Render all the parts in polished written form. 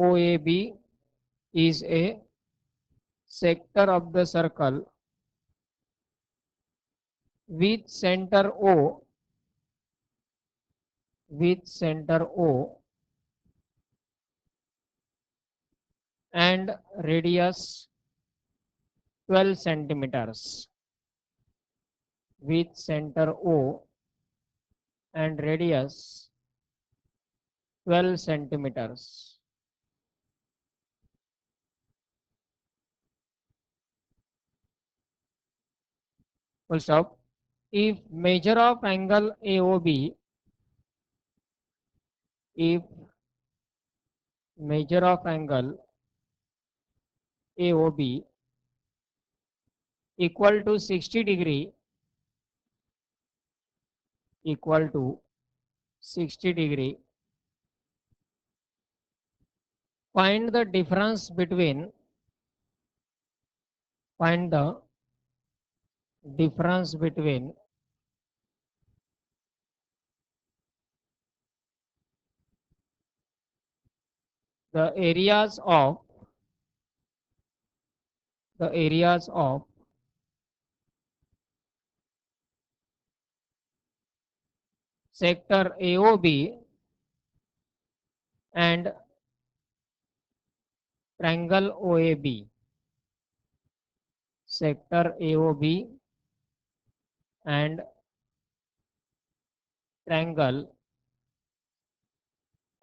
OAB is a sector of the circle with center O and radius 12 centimeters, with center O and radius 12 centimeters. Full stop. If measure of angle AOB, if measure of angle AOB equal to 60 degree, equal to 60 degree, find the difference between the areas of sector AOB and triangle OAB. Sector AOB and triangle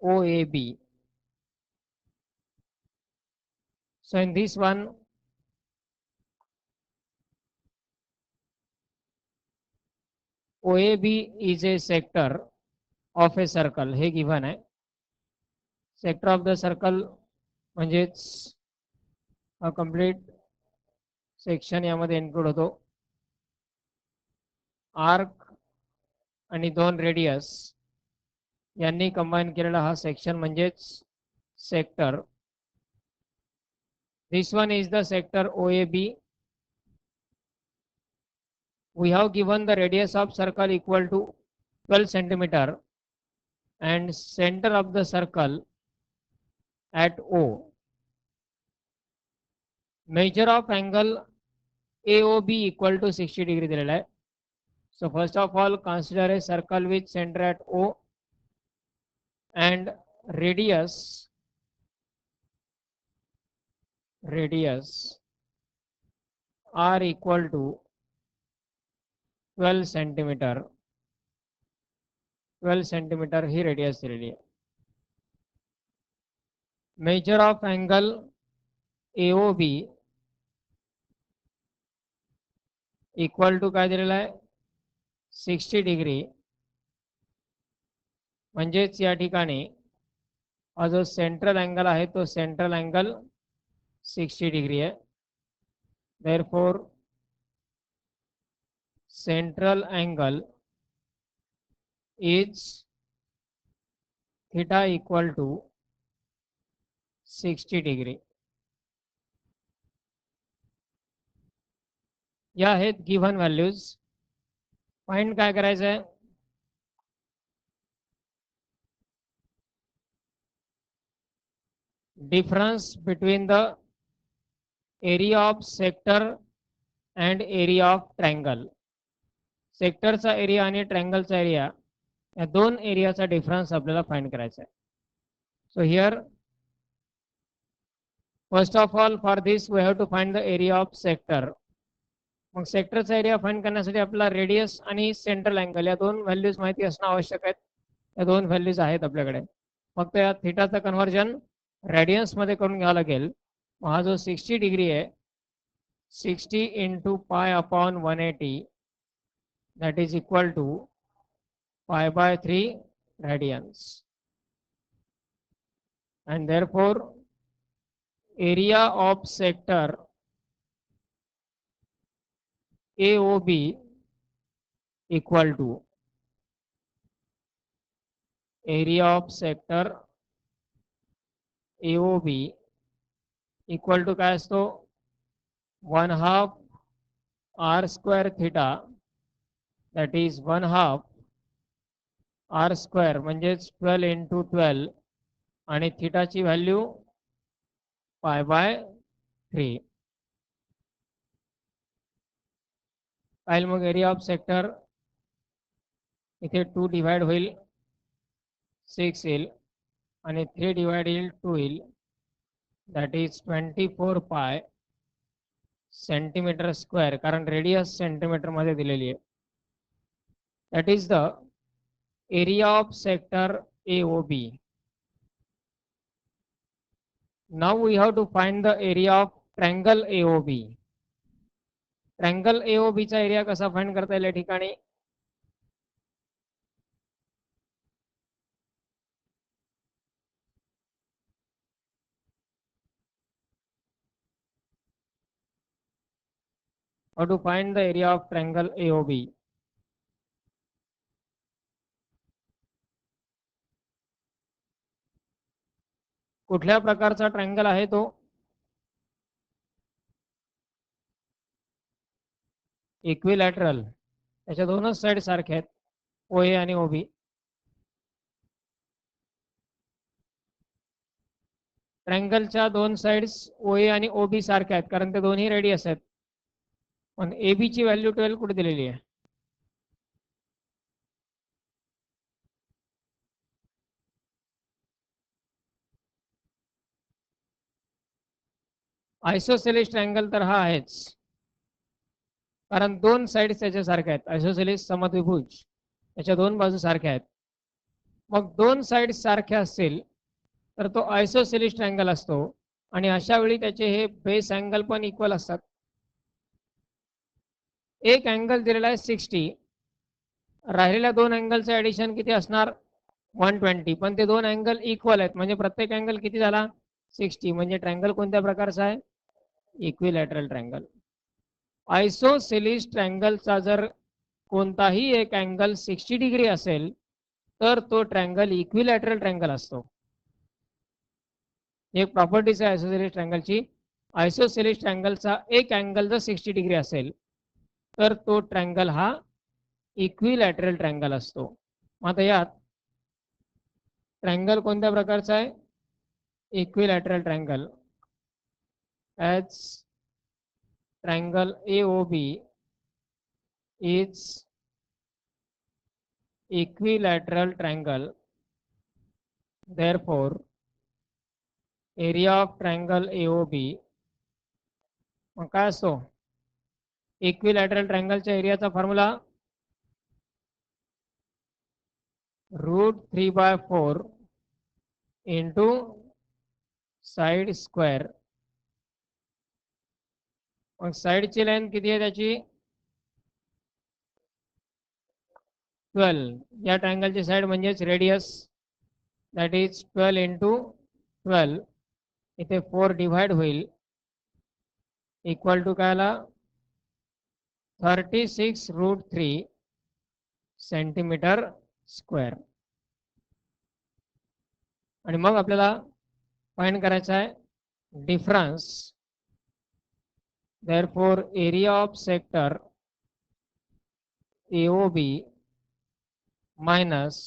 OAB. So in this one, OAB is a sector of a circle. Hey given आहे. Sector of the circle म्हणजेच हा complete section यामध्ये include होतो. Arc आणि दोन radius यांनी combine केलेला हा सेक्शन म्हणजेच sector. This one is the sector OAB. We have given the radius of circle equal to 12 centimeter and center of the circle at O. Measure of angle AOB equal to 60 degree दिलेला आहे. So first of all consider a circle with center at O and radius are equal to 12 centimeter. 12 centimeter he radius दिलेली आहे. Measure of angle AOB equal to काय दिलेला आहे 60 degree. म्हणजेच या ठिकाणी हा जो सेंट्रल अँगल आहे तो सेंट्रल अँगल 60 डिग्री है. Therefore central angle is theta equal to 60 degree. या आहेत गिव्हन व्हॅल्यूज. फाइंड काय करायचं आहे difference between the area of sector and area of triangle. सेक्टरचा एरिया आणि ट्रायंगलचा एरिया या दोन एरियाचा डिफरन्स आपल्याला फाइंड करायचा आहे. So here first of all for this we have to find the area of sector. मग सेक्टरचा एरिया फाइंड करण्यासाठी आपल्याला रेडियस आणि सेंट्रल अँगल या दोन व्हॅल्यूज माहिती असणं आवश्यक आहेत. या दोन व्हॅल्यूज आहेत आपल्याकडे. फक्त या थीटाचं कन्व्हर्जन रेडियन्स मध्ये करून घ्यावं लागेल. हा जो 60 डिग्री आहे 60 into pi upon 180 that is equal to pi by 3 radians, and therefore area of sector AOB equal to area of sector AOB equal to काय असतो 1/2 r square theta, that is 1/2 r square म्हणजेच 12 into 12 आणि थीटाची value π/3. पाहिलं मग area of sector इथे 2 divide होईल 6 येईल आणि 3 divide येईल 2 येईल. That is 24 pi centimetre square, कारण रेडियस सेंटीमीटर मध्ये दिलेली आहे. That is the area of sector AOB. Now we have to find the area of triangle AOB. Triangle AOB चा एरिया कसा फाइंड करता येईल या ठिकाणी? How to find the area of triangle AOB? कुठल्या प्रकारचा ट्रँगल आहे तो? इक्विलॅटरल. त्याच्या दोनच साइड सारखे आहेत, OA आणि OB. ट्रँगलच्या दोन साइड्स OA आणि OB सारख्या आहेत, कारण ते दोन्ही रेडियस आहेत. पण AB ची व्हॅल्यू 12 कुठे दिलेली आहे? आयसोसेलिस ट्रँगल तर हा आहेच, कारण दोन साइड त्याच्या सारख्या आहेत. आयसोसेलिस समद्विभुज, त्याच्या दोन बाजू सारख्या आहेत. मग दोन साइड सारख्या असतील तर तो आयसोसेलिस ट्रँगल असतो, आणि अशा वेळी त्याचे हे बेस अँगल पण इक्वल असतात. एक अँगल दिलेला आहे 60, राहिलेल्या दोन अँगलचे ऍडिशन किती असणार? 120. पण ते दोन अँगल इक्वल आहेत, म्हणजे प्रत्येक अँगल किती झाला? 60. म्हणजे ट्रँगल कोणत्या प्रकारचा आहे? Equilateral triangle. आयसोसेलिस ट्रँगलचा जर कोणताही एक अँगल 60 डिग्री असेल तर तो ट्रँगल इक्विलॅटरल ट्रँगल असतो. एक प्रॉपर्टीज आहे आयसोसेलिस ट्रँगलची. आयसोसेलिस ट्रँगलचा एक अँगल जर 60 डिग्री असेल तर तो ट्रँगल हा इक्विलॅटरल ट्रँगल असतो. मग आता यात ट्रँगल कोणत्या प्रकारचा आहे? Equilateral triangle. As triangle AOB is equilateral triangle, therefore area of triangle AOB मग काय असतो? इक्विलॅटरल ट्रँगलच्या एरियाचा फॉर्म्युला √3/4 इंटू साइड स्क्वेअर. मग साइडची लेंथ किती आहे त्याची? 12. या ट्रँगलची साइड म्हणजेच रेडियस, दॅट इज 12 इंटू 12. इथे 4 डिवाइड होईल, इक्वल टू काय आला? 36√3 सेंटीमीटर स्क्वेअर. आणि मग आपल्याला फाइंड करायचा आहे difference. therefore area of sector AOB minus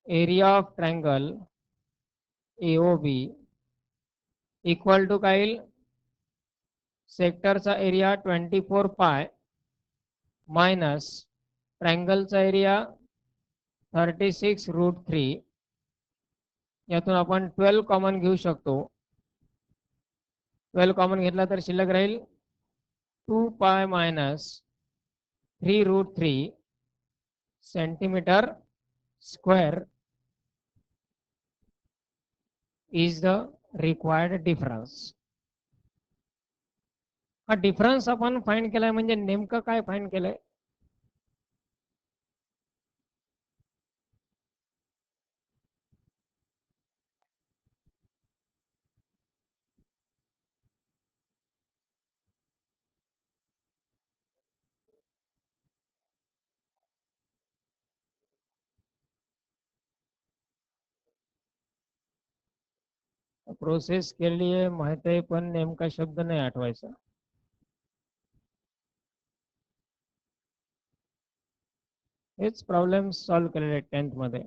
area of triangle AOB equal to काय येईल? सेक्टरचा एरिया 24 पाय मायनस ट्रँगलचा एरिया 36√3. यातून आपण 12 कॉमन घेऊ शकतो. 12 कॉमन घेतला तर शिल्लक राहील 2 पाय minus 3√3 centimetre square is the required difference. हा डिफरन्स आपण फाइंड केलाय, म्हणजे नेमकं काय फाइंड केलंय? प्रोसेस केली आहे माहित आहे, पण नेमका शब्द नाही आठवायचा. हेच प्रॉब्लेम सॉल्व्ह केलेले 10th मध्ये.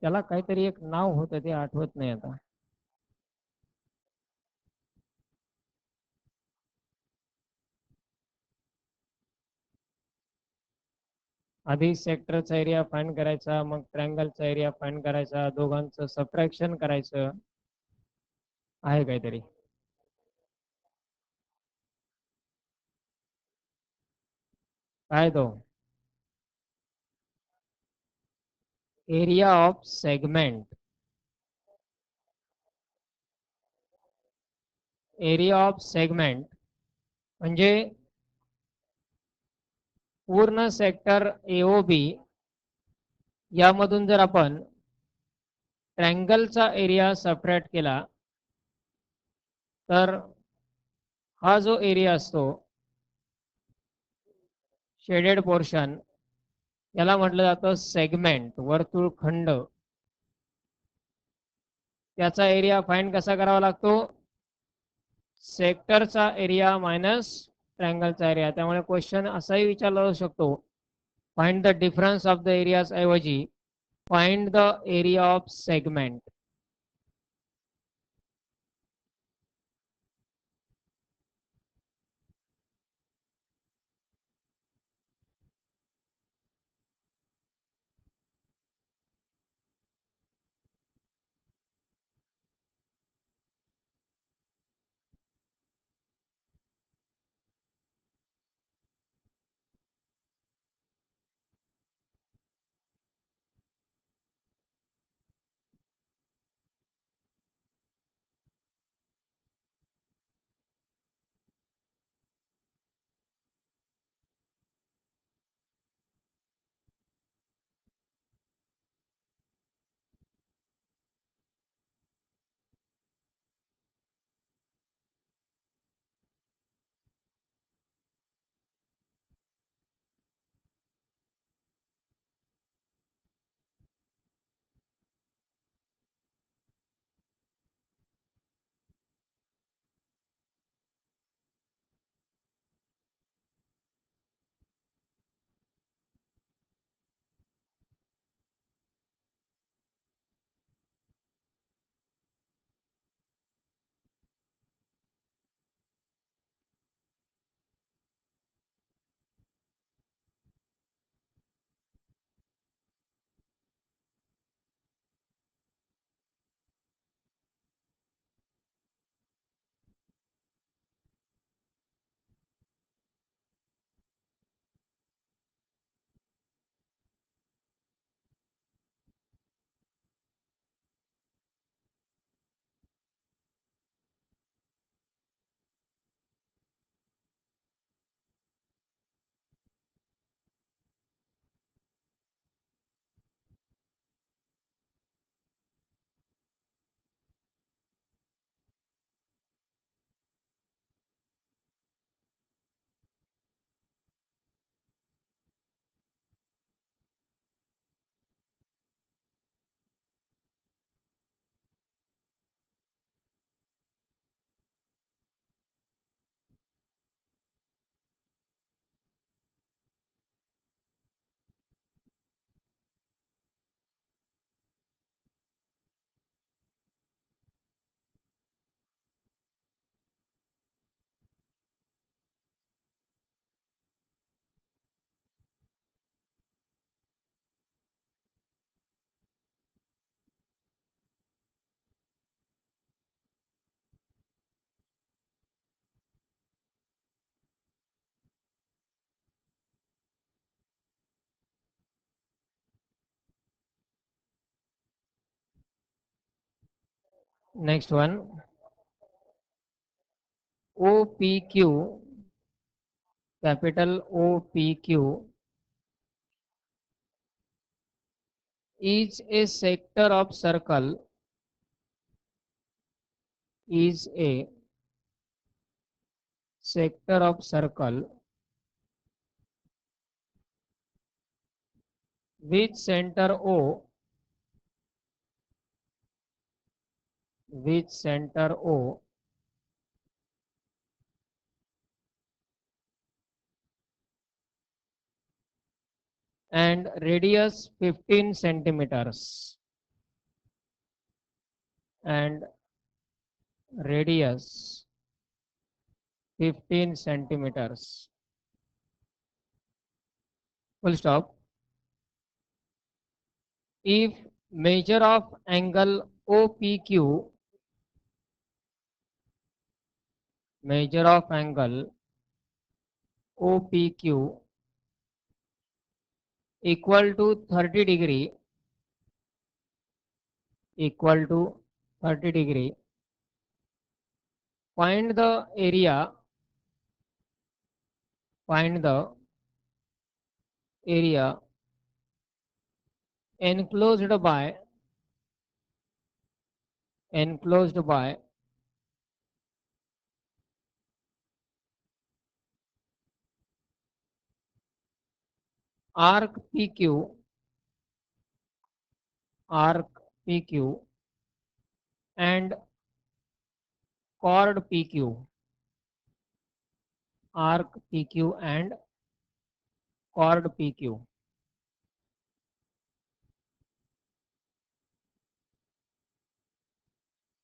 त्याला काहीतरी एक नाव होतं, ते आठवत नाही आता. आधी सेक्टरचा एरिया फाइंड करायचा, मग ट्रायंगलचा एरिया फाइंड करायचा, दोघांचं सबट्रॅक्शन करायचं आहे काहीतरी. काय तो? Area of segment. Area of segment म्हणजे पूर्ण सेक्टर एओबी यामधून जर आपण ट्रायंगलचा एरिया सबट्रॅक्ट केला तर हा जो एरिया असतो शेडेड पोर्शन याला म्हटलं जातं सेगमेंट, वर्तुळखंड. त्याचा एरिया फाइंड कसा करावा लागतो? सेक्टरचा एरिया मायनस ट्रायंगलचा एरिया. त्यामुळे क्वेश्चन असाही विचारला जाऊ शकतो, find the difference of the areas ऐवजी find the area of segment. Next one, OPQ, capital OPQ is a sector of circle, is a sector of circle with center O, with center O and radius 15 centimeters, and radius 15 centimeters. Full stop. if measure of angle OPQ, measure of angle OPQ equal to 30 degree, equal to 30 degree, find the area, find the area enclosed by, enclosed by arc PQ, arc PQ and chord PQ, arc PQ and chord PQ.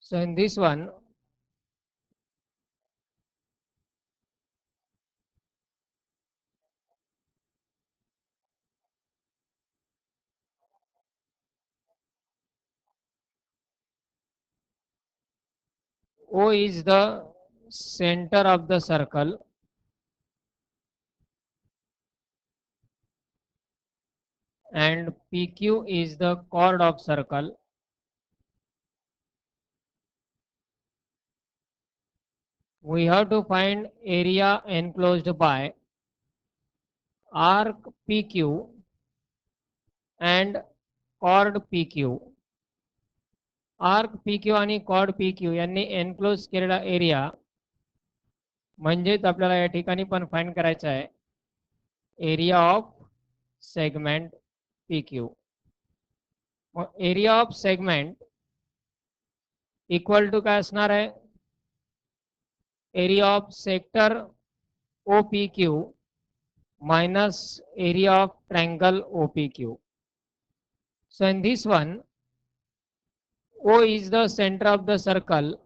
So in this one, O is the center of the circle and PQ is the chord of circle. We have to find area enclosed by arc PQ and chord PQ. Arc PQ आणि chord PQ यांनी enclose केलेला area म्हणजेच आपल्याला या ठिकाणी पण find करायचा आहे एरिया ऑफ सेगमेंट PQ. मग area of segment equal to काय असणार आहे area of sector OPQ minus area of triangle OPQ. So in this one, O is the center of the circle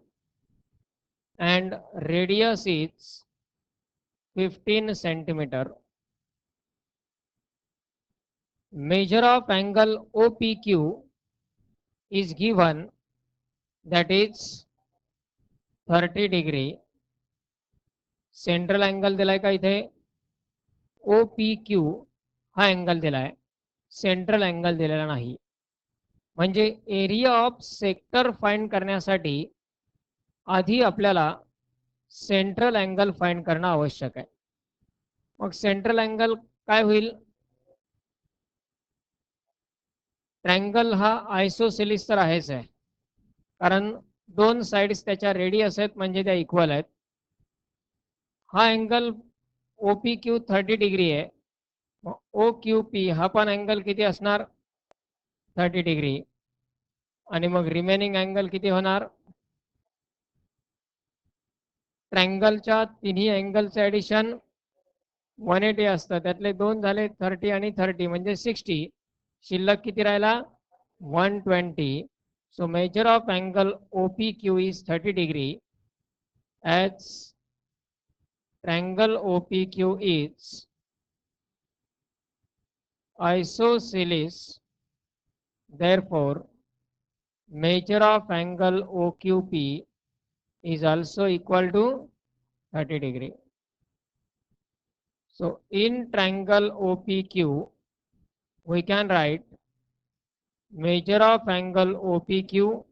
and radius is 15 centimeter. Measure of angle OPQ is given, that is 30 degree. Central angle दिलाय का इथे OPQ हा angle दिलाय, central angle दिलेला नाही. म्हणजे area of sector find करण्यासाठी आधी आपल्याला सेंट्रल अँगल फाइंड करणं आवश्यक आहे. मग सेंट्रल अँगल काय होईल ट्रायंगल हा आयसोसेलिस तर आहेच आहे कारण दोन साइड्स त्याच्या रेडियस आहेत म्हणजे त्या इक्वल आहेत. हा अँगल OPQ 30 डिग्री आहे. OQP हा पण अँगल किती असणार 30 डिग्री आणि मग रिमेनिंग अँगल किती होणार ट्रायंगलच्या तिन्ही अँगलचं ॲडिशन 180 असतं त्यातले दोन झाले 30 आणि 30 म्हणजे 60 शिल्लक किती राहिला 120. So measure of angle OPQ is 30 degree as triangle OPQ is isosceles. Therefore, measure of angle OQP is also equal to 30 degree. So in triangle OPQ, we can write measure of angle OPQ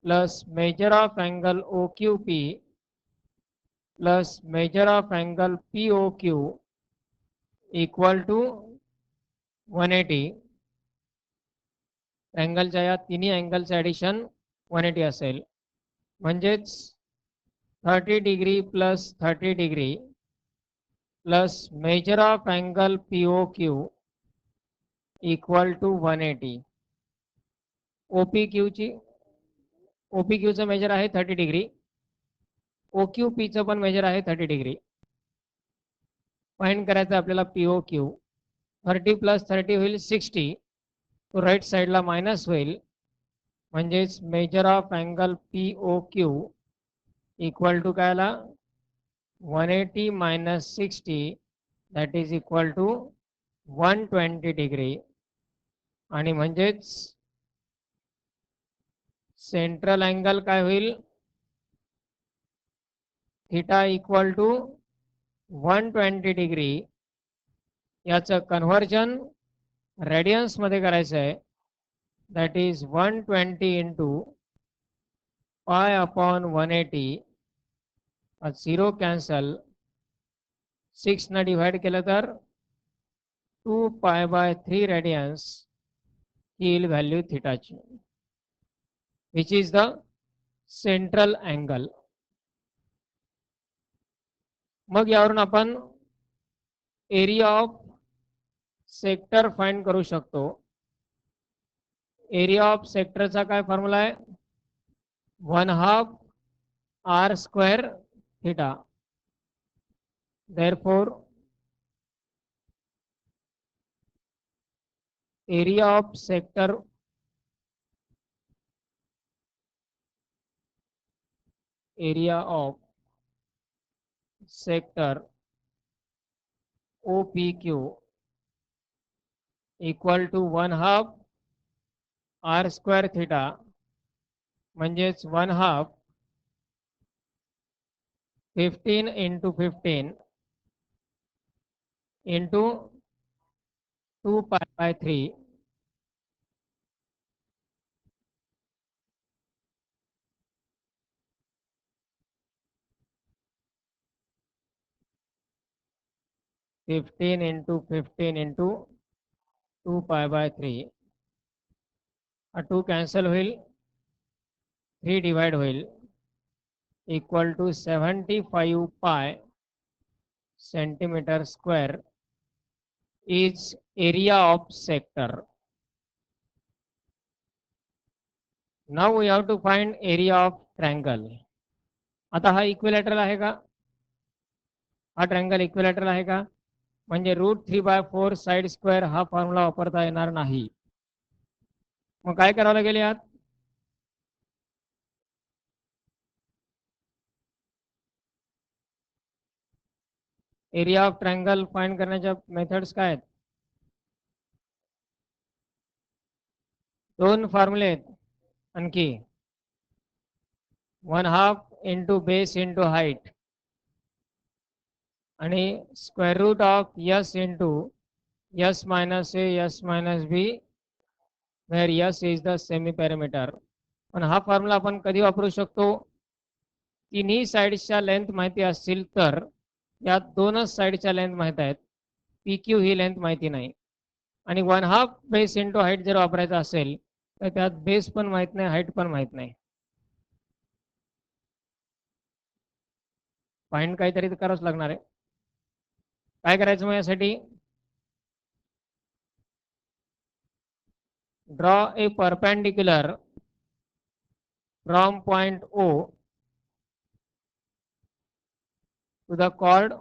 plus measure of angle OQP plus measure of angle POQ equal to 180. अँगलच्या या तिन्ही अँगलचं addition 180 असेल म्हणजेच 30 degree plus 30 degree plus measure of angle POQ equal to 180. OPQचं measure आहे 30 degree OQPचं पण major आहे 30 degree. Find करायचं आपल्याला POQ 30 प्लस 30 होईल 60 तो राईट साईडला मायनस होईल म्हणजेच major of angle POQ equal to काय आला 180 minus 60 that is equal to 120 degree. आणि म्हणजेच सेंट्रल अँगल काय होईल, थिटा इक्वल टू 120 डिग्री. याचं कन्व्हर्जन रेडियन्स मध्ये करायचं आहे. That is 120 into pi upon 180. 0 cancel. 6 न डिवाइड केलं तर 2 पाय बाय 3 रेडियन्स येईल व्हॅल्यू थिटाची, which is the central angle. मग यावरून आपण एरिया ऑफ सेक्टर फाइंड करू शकतो. एरिया ऑफ सेक्टरचा काय फॉर्म्युला आहे, 1/2 r square theta. therefore area of sector OPQ equal to 1/2 r square theta, म्हणजेच 1/2 15 into 15 into 2 pi by 3. (15 into 15 into 2 pi by 3). 2 cancel होईल, 3 divide होईल, equal to 75 pi centimeter square is area of sector. Now we have to find area of triangle. आता हा equilateral आहे का, हा triangle equilateral आहे का, म्हणजे √3/4 साइड स्क्वेअर हा फॉर्म्युला वापरता येणार नाही. मग काय करावं लागेल यात, एरिया ऑफ ट्रायंगल फाइंड करण्याच्या मेथड्स काय आहेत, 2 फॉर्म्युले आहेत आणखी. 1/2 इंटू बेस इंटू हाईट आणि square root of s into s minus a s minus b where s is the semi parameter. पण हा फॉर्म्युला आपण कधी वापरू शकतो, तिन्ही साईडच्या लेंथ माहिती असतील तर. यात 2च साईडच्या लेंथ माहित आहेत, PQ ही लेंथ माहिती नाही. आणि 1/2 बेस इंटू हाईट जर वापरायचा असेल तर त्यात बेस पण माहित नाही, हाईट पण माहित नाही. फाइंड काहीतरी करावंच लागणार आहे. काय करायचं मग यासाठी, draw a perpendicular from point O to the chord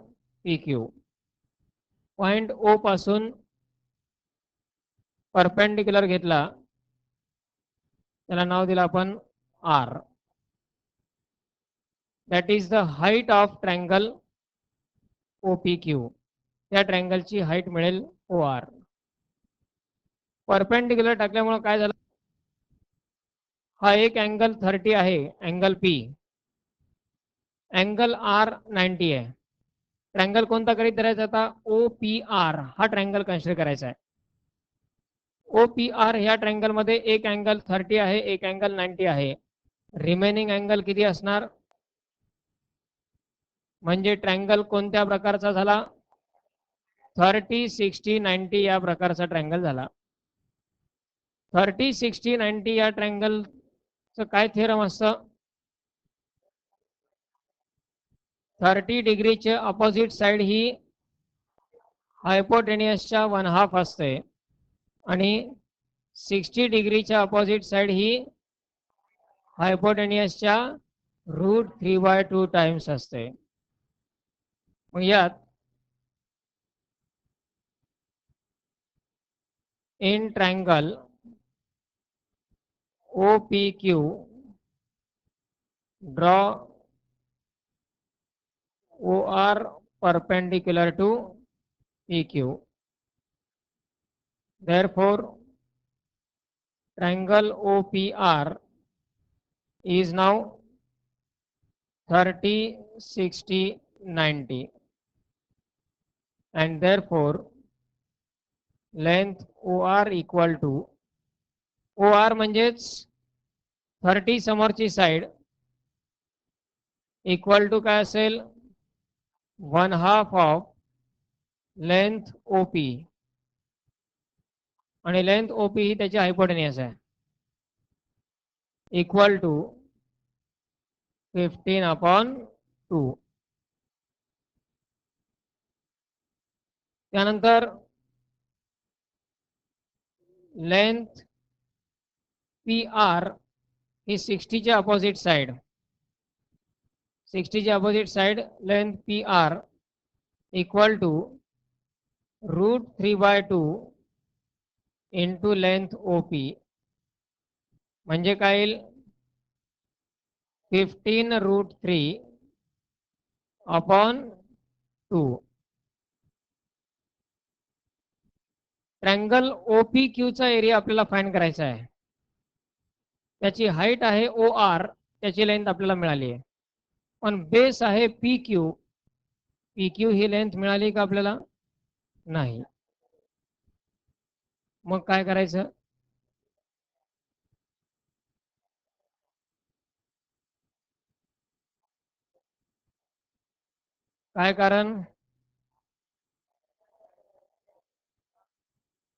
PQ. Point O पासून परपेंडिक्युलर घेतला, त्याला नाव दिलं आपण R. That is the height of triangle OPQ. त्या ट्रायंगलची हाईट मिळेल OR. परपेंडिक्युलर टाकल्यामुळे काय झालं, हा एक अँगल 30 आहे, अँगल P. अँगल R 90 आहे. ट्रायंगल कोणता करीत धरायचा आता, OPR हा ट्रायंगल कन्सिडर करायचा आहे. OPR ह्या ट्रायंगल मध्ये एक अँगल 30 आहे, एक अँगल 90 आहे. रिमेनिंग अँगल किती असणार, म्हणजे ट्रायंगल कोणत्या प्रकारचा झाला, 30, 60, 90 या प्रकारचा ट्रायंगल झाला. 30, 60, 90 या ट्रायंगलचं काय थेरम असतं, 30 डिग्रीचे अपोजिट साइड ही हायपोटेनियसच्या 1/2 असते आणि 60 डिग्रीच्या अपोजिट साइड ही हायपोटेनियसच्या √3/2 टाइम्स असते. मग यात in triangle OPQ draw OR perpendicular to PQ. Therefore triangle OPR is now 30, 60, 90, and therefore length OR equal to OR म्हणजेच 30 समोरची साइड इक्वल टू काय असेल 1/2 ऑफ लेंथ OP आणि length OP ही त्याची हायपोटेन्यूस आहे equal to 15/2. त्यानंतर लेंथ PR ही 60 ची opposite side 60 ची opposite side length PR equal to √3/2 into length OP म्हणजे काय येईल 15√3 अपॉन 2. ट्रँगल OPQ चा एरिया आपल्याला फाइंड करायचा आहे. त्याची हाईट आहे OR, त्याची लेंथ आपल्याला मिळाली आहे. पण बेस आहे PQ. PQ ही लेंथ मिळाली का आपल्याला नाही. मग काय करायचं काय कारण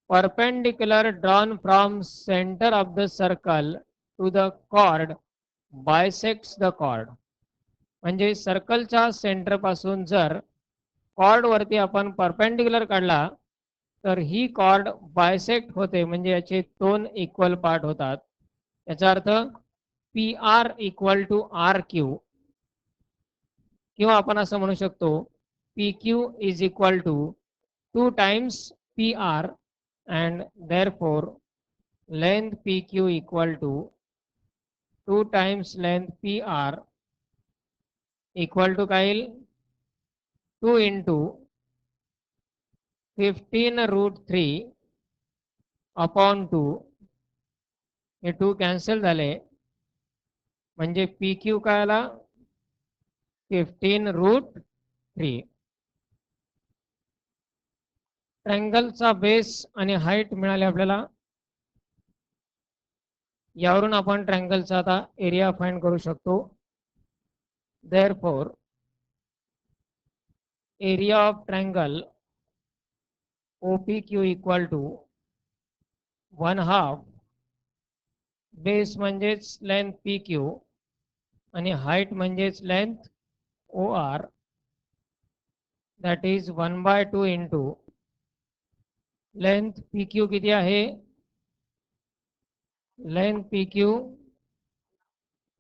perpendicular drawn from center of the circle to the chord bisects the chord. म्हणजे सर्कलच्या सेंटर पासून जर कॉर्ड वरती आपण परपेंडिक्युलर काढला तर ही कॉर्ड बायसेक्ट होते म्हणजे याचे 2 इक्वल पार्ट होतात. याचा अर्थ PR इक्वल टू RQ किंवा आपण असं म्हणू शकतो PQ is equal to 2 times PR and therefore length PQ equal to 2 times length PR equal to काय येईल 2 into 15√3 upon 2. हे 2 कॅन्सल झाले म्हणजे PQ काय आला 15√3. ट्रँगलचा बेस आणि हाईट मिळाले आपल्याला. यावरून आपण ट्रँगलचा आता एरिया फाइंड करू शकतो. therefore area of triangle OPQ equal to 1/2 base म्हणजेच लेंथ PQ आणि हाईट म्हणजेच length OR that is 1/2 into length PQ किती आहे लेंथ PQ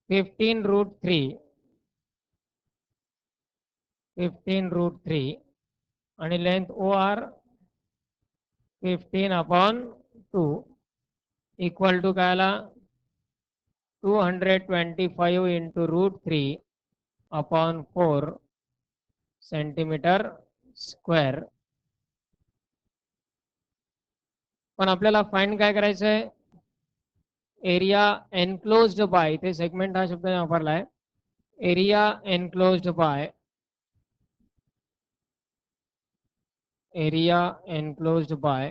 15√3 आणि लेंथ OR 15/2 इक्वल टू काय आला 225 into √3 upon 4 सेंटीमीटर स्क्वेअर. पण आपल्याला फाइंड काय करायचं आहे एरिया एनक्लोज्ड बाय. इथे सेगमेंट हा शब्द वापरला आहे. Area enclosed bye area enclosed by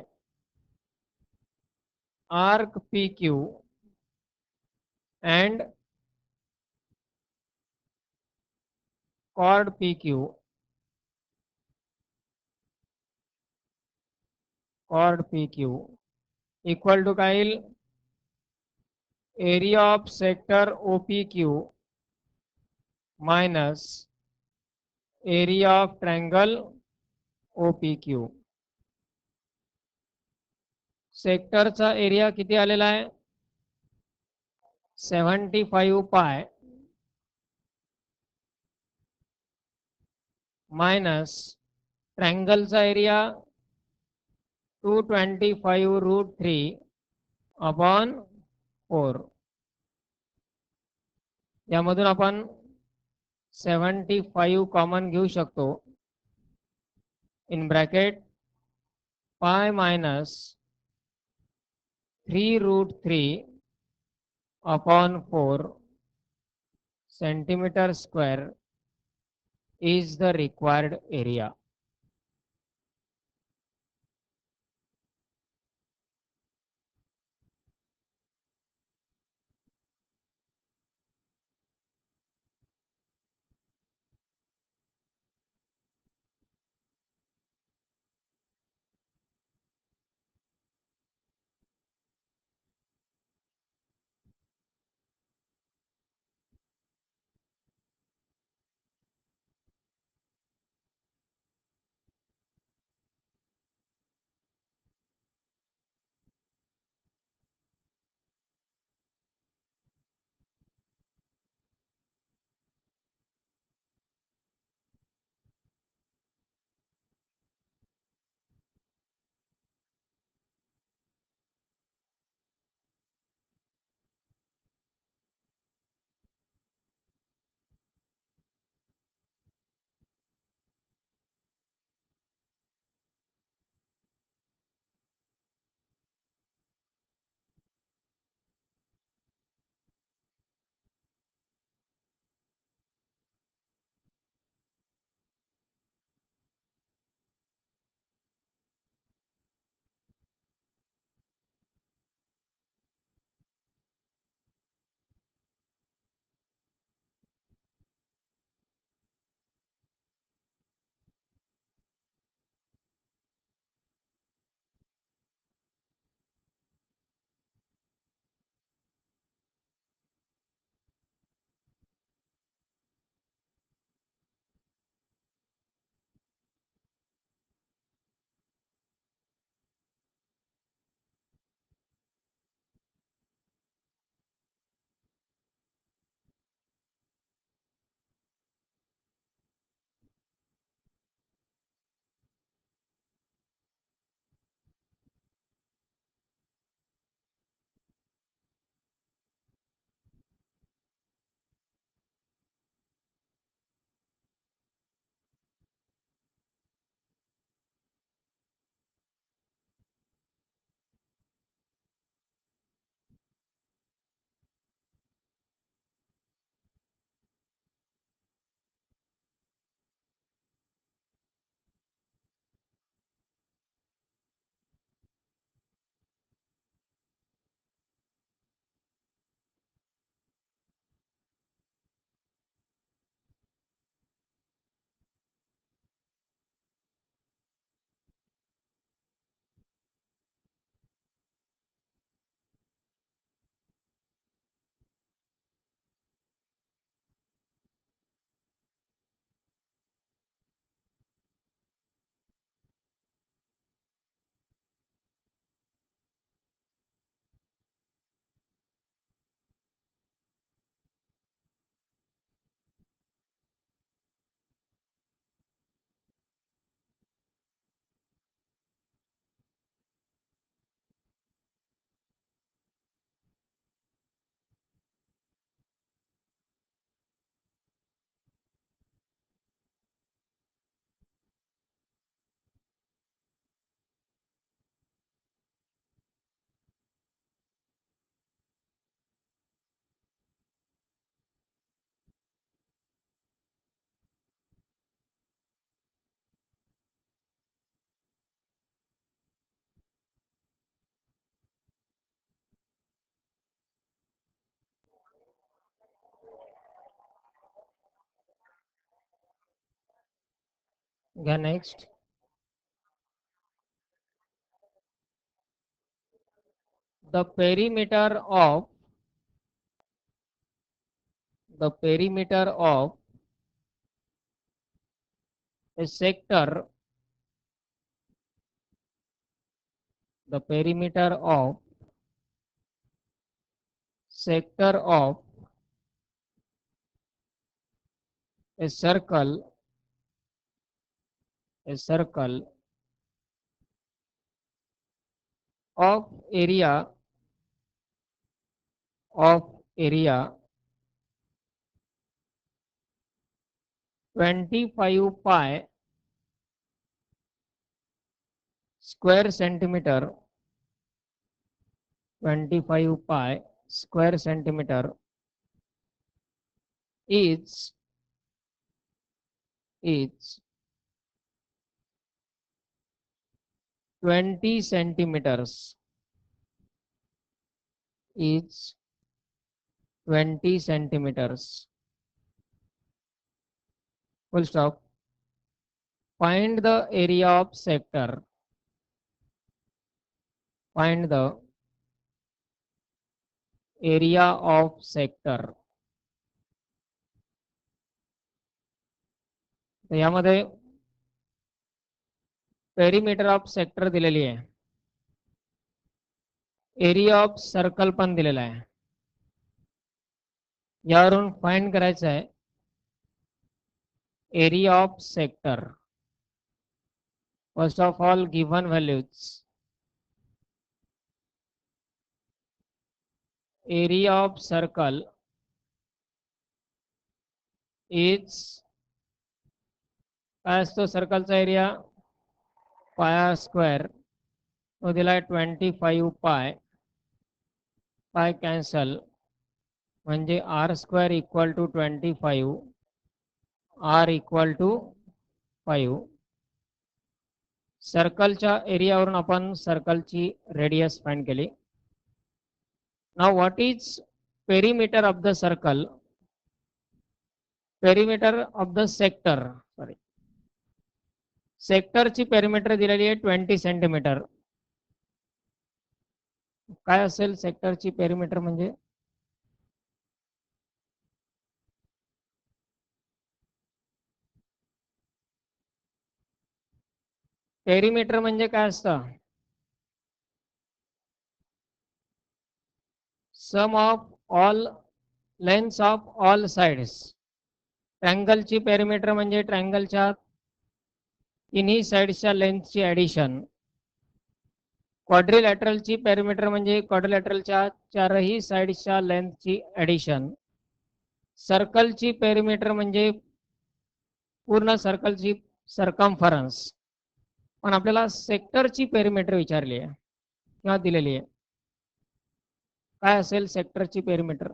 arc PQ and chord PQ equal to काय येईल area of sector OPQ minus area of triangle OPQ. सेक्टरचा एरिया किती आलेला आहे 75 पाय मायनस ट्रँगलचा एरिया 225√3 अपॉन 4. यामधून आपण 75 कॉमन घेऊ शकतो. In bracket pi minus 3√3 upon 4 centimeter square is the required area. Yeah, next. The perimeter of a sector, the perimeter of sector of a circle of area of area 25 pi square centimeter 25 pi square centimeter is 20 centimeters is 20 centimeters. Full stop. Find the area of sector. Find the area of sector. तर यामध्ये perimeter of sector दिलेली आहे, area of circle पण दिलेला आहे. यावरून find करायचं आहे area of sector. First of all given values. Area of circle is काय असतो सर्कलचा एरिया पाया स्क्वेअर, तो दिलाय 25 पाय. पाय कॅन्सल म्हणजे r square equal to 25, r equal to 5. सर्कलच्या एरियावरून आपण सर्कलची रेडियस फाइंड केली. Now what is perimeter of the circle? Perimeter of the sector, sorry, सेक्टरची पेरिमीटर दिलेली आहे 20 सेंटीमीटर. काय असेल सेक्टरची पेरिमीटर म्हणजे? पेरिमीटर म्हणजे काय असतं? Sum of all lengths of all sides. ट्रायंगलची पेरिमीटर म्हणजे ट्रायंगलच्या तिन्ही साइड्सच्या लेंथची ॲडिशन. क्वाड्रिलॅटरलची पेरिमीटर म्हणजे क्वाड्रिलॅटरलच्या चारही साइड्सच्या लेंथची ॲडिशन. सर्कलची पेरिमीटर म्हणजे पूर्ण सर्कलची सर्कम्फरन्स. पण आपल्याला सेक्टरची पेरिमीटर विचारली आहे किंवा दिलेली आहे. काय असेल सेक्टरची पेरिमीटर?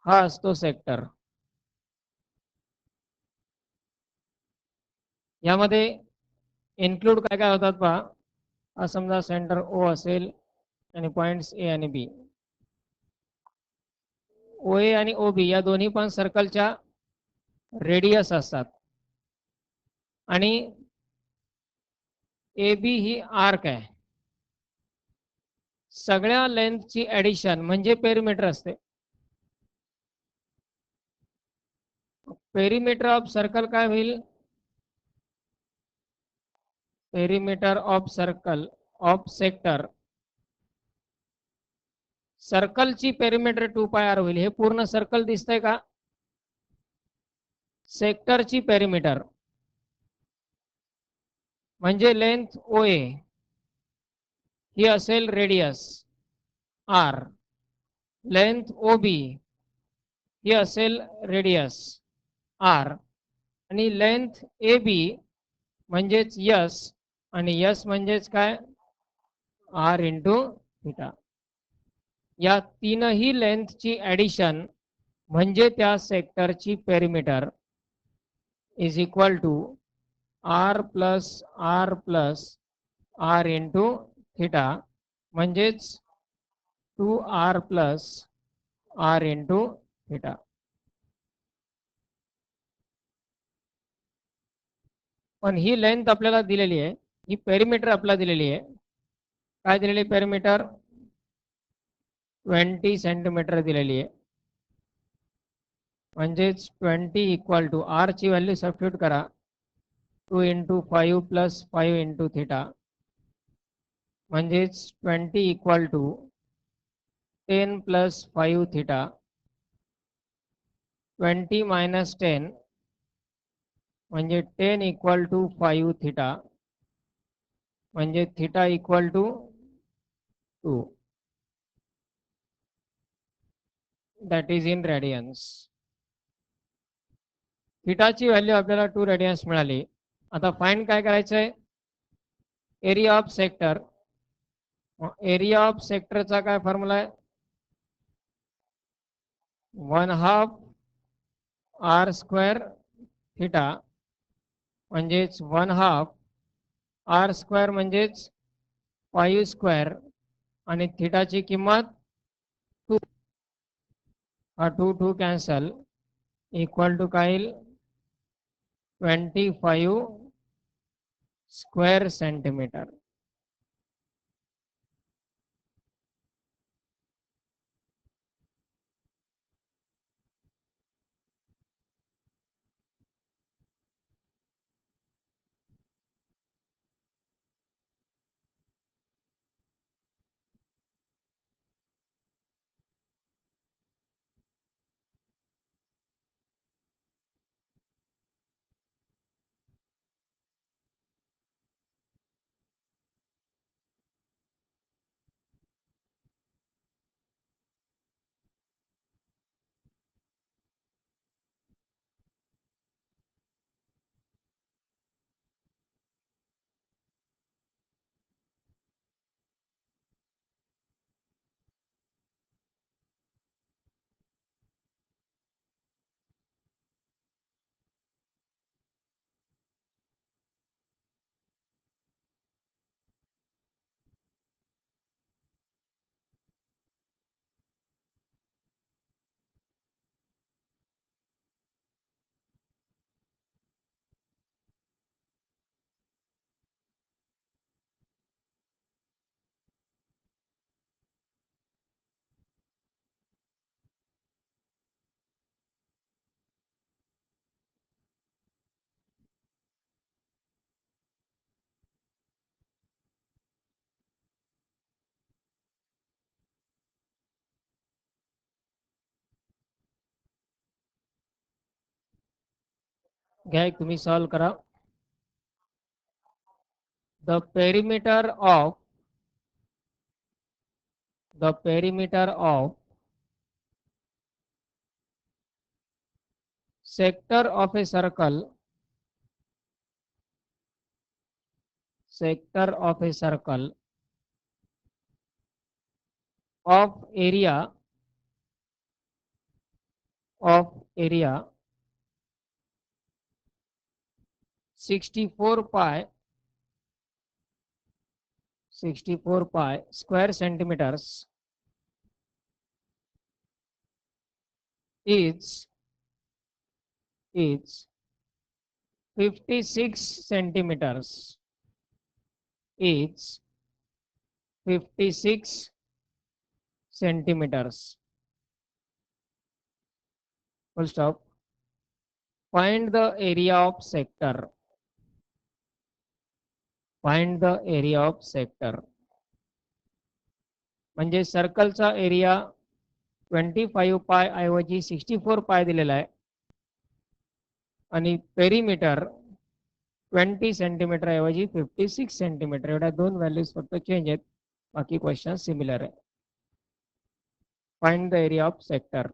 हा असतो सेक्टर. यामध्ये इन्क्लूड काय काय होतात पहा. हा समजा सेंटर ओ असेल आणि पॉइंट्स ए आणि बी. ओ ए आणि ओ बी या दोन्ही पण सर्कलच्या रेडियस असतात आणि ए बी ही आर्क आहे. सगळ्या लेंथची ॲडिशन म्हणजे पेरिमीटर असते. पेरिमीटर ऑफ सर्कल काय होईल? Perimeter of circle of sector. सर्कलची पेरिमीटर 2 पाय आर होईल. हे पूर्ण सर्कल दिसतंय का? सेक्टरची पेरिमीटर म्हणजे लेंथ ओ ए ही असेल radius r. Length O B ही असेल रेडियस आर. आणि लेंथ ए बी म्हणजेच यस, आणि यस म्हणजेच काय? R into theta. या तीनही लेंथची ॲडिशन म्हणजे त्या सेक्टरची perimeter is equal to r plus r into theta, म्हणजेच 2r plus r into theta. पण ही लेंथ आपल्याला दिलेली आहे, ही पेरिमीटर आपल्याला दिलेली आहे. काय दिलेली पेरिमीटर? 20 सेंटीमीटर दिलेली आहे. म्हणजेच 20 इक्वल टू आर ची व्हॅल्यू सबस्टिट्यूट करा. 2 इंटू 5 प्लस 5 इंटू थिटा, म्हणजेच 20 इक्वल टू 10 प्लस 5 थिटा. 20 मायनस 10 म्हणजे 10 इक्वल टू 5 थिटा, म्हणजे theta equal to 2. That is in radians. थिटाची व्हॅल्यू आपल्याला 2 रेडियन्स मिळाली. आता फाइंड काय करायचं आहे, area of sector. Area of सेक्टरचा काय फॉर्म्युला आहे, 1/2 आर स्क्वेअर थिटा म्हणजेच 1/2 आर स्क्वेअर म्हणजेच 5 स्क्वेअर आणि थिटाची किंमत 2. हा 2 कॅन्सल इक्वल टू काय येईल, 25 स्क्वेअर सेंटीमीटर. घ्या तुम्ही सॉल्व करा. The perimeter of sector of a circle of area 64 pi square centimeters is 56 centimeters. Is 56 centimeters. Full stop. Find the area of sector. Find the area of sector. म्हणजे सर्कलचा area 25 पाय ऐवजी 64 पाय दिलेला आहे आणि perimeter 20 centimetre ऐवजी 56 centimetre. एवढ्या 2 values फक्त change आहेत, बाकी क्वेश्चन सिमिलर आहे. Find the area of sector.